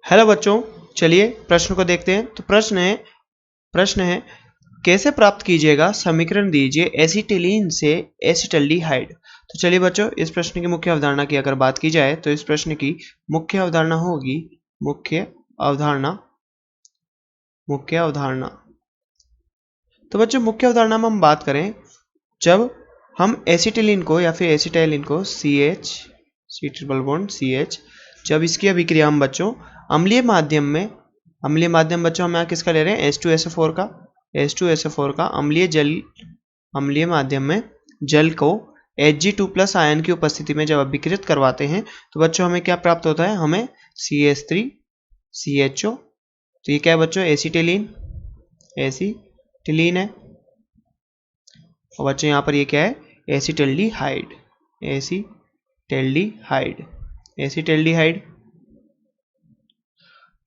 Hello बच्चों, चलिए प्रश्न को देखते हैं। तो प्रश्न है कैसे प्राप्त कीजिएगा, समीकरण दीजिए एसिटिलीन से एसिटल्डिहाइड। तो चलिए बच्चों, इस प्रश्न की मुख्य अवधारणा की अगर बात की जाए तो इस प्रश्न की मुख्य अवधारणा होगी मुख्य अवधारणा। तो बच्चों, मुख्य अवधारणा में हम बात करें, जब हम एसिटिलीन को या फिर एसिटाइलिन को सी ट्रिपल बॉन्ड CH, जब इसकी अभिक्रिया हम बच्चों अम्लीय माध्यम बच्चों हम यहाँ किसका ले रहे हैं, H2SO4 का अम्लीय माध्यम में जल को Hg2+ आयन की उपस्थिति में जब अभिकृत करवाते हैं तो बच्चों हमें क्या प्राप्त होता है, हमें CH3CHO। तो ये क्या है बच्चों, एसिटिलीन है। और बच्चों यहाँ पर ये क्या है, एसिटल्डिहाइड।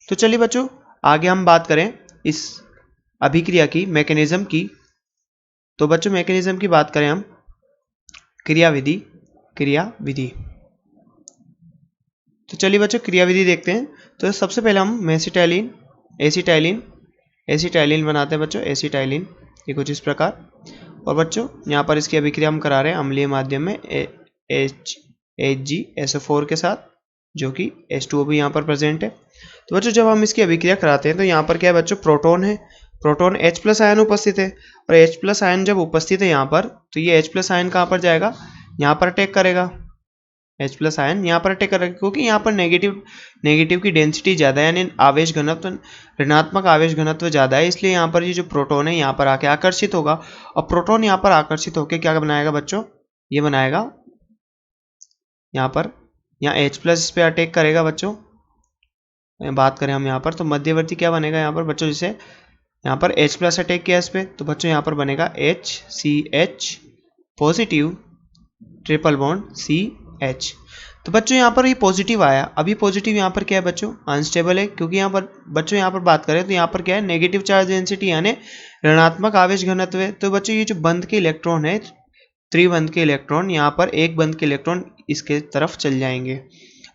तो चलिए बच्चों, आगे हम बात करें इस अभिक्रिया की मैकेनिज्म की। तो बच्चों मैकेनिज्म की बात करें हम, क्रियाविधि। तो चलिए बच्चों क्रियाविधि देखते हैं। तो सबसे पहले हम एसिटाइलिन बनाते हैं बच्चों, एसिटाइलिन ये कुछ इस प्रकार। और बच्चों यहाँ पर इसकी अभिक्रिया हम करा रहे हैं अम्लीय माध्यम में HgSO4 के साथ, जो कि H2O भी यहाँ पर प्रेजेंट है। तो बच्चों जब हम इसकी अभिक्रिया कराते हैं तो यहाँ पर क्या है बच्चों, प्रोटॉन H+ आयन उपस्थित है। और H+ आयन जब उपस्थित है यहाँ पर, तो ये H+ आयन कहाँ पर जाएगा, यहाँ पर अटैक करेगा। H+ आयन यहाँ पर अटैक करेगा क्योंकि यहाँ पर नेगेटिव की डेंसिटी ज़्यादा है, यानी आवेश घनत्व, ऋणात्मक आवेश घनत्व ज़्यादा है, इसलिए यहाँ पर ये जो प्रोटॉन है यहाँ पर आके आकर्षित होगा। और प्रोटॉन यहाँ पर आकर्षित होकर क्या बनाएगा बच्चों, ये बनाएगा यहाँ H+ इस पर अटैक करेगा बच्चों। बात करें हम यहाँ पर, तो मध्यवर्ती क्या बनेगा यहाँ पर बच्चों, जैसे यहाँ पर H+ अटैक किया इस पर, तो बच्चों यहाँ पर बनेगा HCH positive triple bond CH। तो बच्चों यहाँ पर ये पॉजिटिव आया। अभी पॉजिटिव यहाँ पर क्या है बच्चों, अनस्टेबल है, क्योंकि यहाँ पर बच्चों यहाँ पर बात करें तो यहाँ पर क्या है, नेगेटिव चार्ज डेंसिटी यानी ऋणात्मक आवेश घनत्व है। तो बच्चों ये जो बंध के इलेक्ट्रॉन है, त्रिबंध के इलेक्ट्रॉन, यहाँ पर एक बंध के इलेक्ट्रॉन इसके तरफ चल जाएंगे।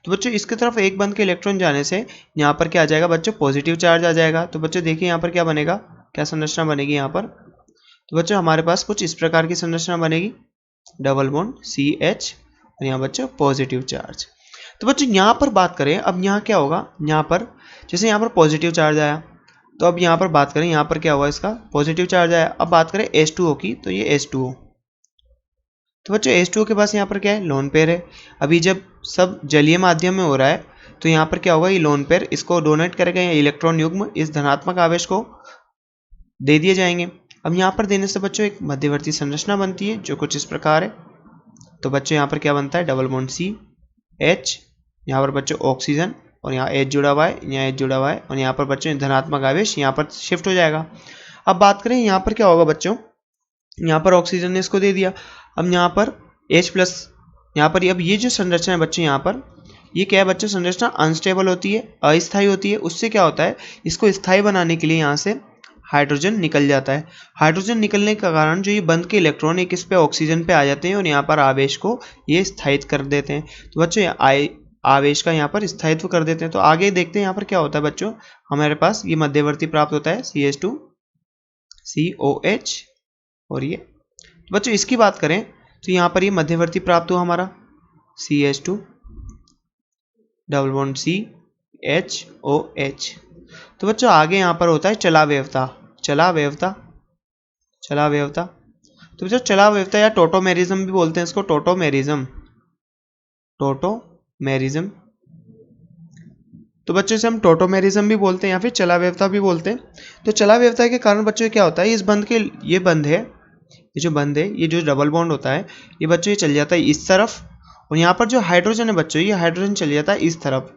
तो बच्चों इसके तरफ एक बंध के इलेक्ट्रॉन जाने से यहाँ पर क्या आ जाएगा बच्चों, पॉजिटिव चार्ज आ जाएगा। तो बच्चों देखिए यहाँ पर क्या बनेगा, क्या संरचना बनेगी यहाँ पर। तो बच्चों हमारे पास कुछ इस प्रकार की संरचना बनेगी, डबल बॉन्ड CH और यहाँ बच्चों पॉजिटिव चार्ज। तो बच्चों यहाँ पर बात करें, अब यहाँ क्या होगा, यहाँ पर जैसे यहाँ पर पॉजिटिव चार्ज आया, तो अब यहाँ पर बात करें, यहाँ पर क्या हुआ, इसका पॉजिटिव चार्ज आया। अब बात करें H2O की, तो ये H2O। तो बच्चों H2O के पास यहाँ पर क्या है, लोन पेयर है। अभी जब सब जलीय माध्यम में हो रहा है तो यहाँ पर क्या होगा, ये लोन पेयर इसको डोनेट करेगा, या इलेक्ट्रॉन युग्म इस धनात्मक आवेश को दे दिए जाएंगे। अब यहाँ पर देने से बच्चों एक मध्यवर्ती संरचना बनती है जो कुछ इस प्रकार है। तो बच्चों यहाँ पर क्या बनता है, डबल बॉन्ड CH, यहाँ पर बच्चों ऑक्सीजन और यहाँ H जुड़ा हुआ है, यहाँ H जुड़ा हुआ है, और यहाँ पर बच्चों धनात्मक आवेश यहाँ पर शिफ्ट हो जाएगा। अब बात करें यहाँ पर क्या होगा बच्चों, यहाँ पर ऑक्सीजन ने इसको दे दिया। अब यहाँ पर H+, यहाँ पर अब ये जो संरचना है बच्चों, यहाँ पर ये क्या है बच्चों, संरचना अनस्टेबल होती है, अस्थायी होती है। उससे क्या होता है, इसको स्थायी बनाने के लिए यहाँ से हाइड्रोजन निकल जाता है। हाइड्रोजन निकलने के कारण जो ये बंध के इलेक्ट्रॉन एक इस पे ऑक्सीजन पे आ जाते हैं और यहाँ पर आवेश को ये स्थायित्व कर देते हैं। तो बच्चों आवेश का यहाँ पर स्थायित्व कर देते हैं। तो आगे देखते हैं यहाँ पर क्या होता है बच्चों, हमारे पास ये मध्यवर्ती प्राप्त होता है CH2COH और ये। तो बच्चों इसकी बात करें तो यहाँ पर ये मध्यवर्ती प्राप्त हुआ हमारा CH2 डबल बॉन्ड CHOH। तो बच्चों आगे यहाँ पर होता है चलावयवता। तो बच्चों चलावयवता या टोटोमेरिज्म भी बोलते हैं इसको, टोटोमेरिज्म। तो बच्चों से हम टोटोमेरिज्म भी बोलते हैं या फिर चलावयवता भी बोलते हैं। तो चलावयवता के कारण बच्चों क्या होता है, इस बंध के ये जो डबल बॉन्ड होता है, ये बच्चों ये चल जाता है इस तरफ, और यहाँ पर जो हाइड्रोजन है बच्चों, ये हाइड्रोजन चल जाता है इस तरफ।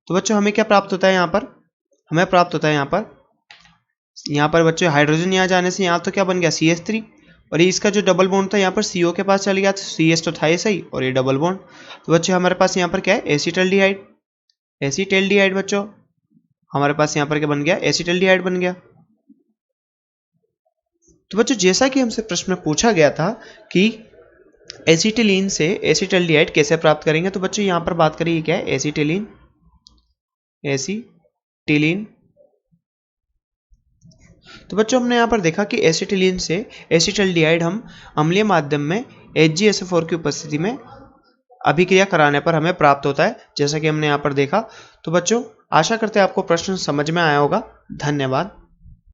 तो बच्चों हमें क्या प्राप्त होता है, यहाँ पर हमें प्राप्त होता है यहाँ पर बच्चों हाइड्रोजन यहाँ जाने से यहाँ तो क्या बन गया CH3, और ये इसका जो डबल बॉन्ड था यहाँ पर CO के पास चल गया, तो CH तो था ही सही, और ये डबल बॉन्ड। तो बच्चों हमारे पास यहाँ पर क्या है, एसिटल्डिहाइड बच्चों हमारे पास यहाँ पर क्या बन गया, एसिटल्डिहाइड बन गया। तो बच्चों जैसा कि हमसे प्रश्न में पूछा गया था कि एसिटिलीन से एसिटल्डिहाइड कैसे प्राप्त करेंगे, तो बच्चों यहाँ पर बात करिए क्या है, एसिटिलीन एसिटिलीन। तो बच्चों हमने यहाँ पर देखा कि एसिटिलीन से एसिटल्डिहाइड हम अम्लीय माध्यम में HgSO4 की उपस्थिति में अभिक्रिया कराने पर हमें प्राप्त होता है, जैसा कि हमने यहाँ पर देखा। तो बच्चों आशा करते हैं आपको प्रश्न समझ में आया होगा। धन्यवाद।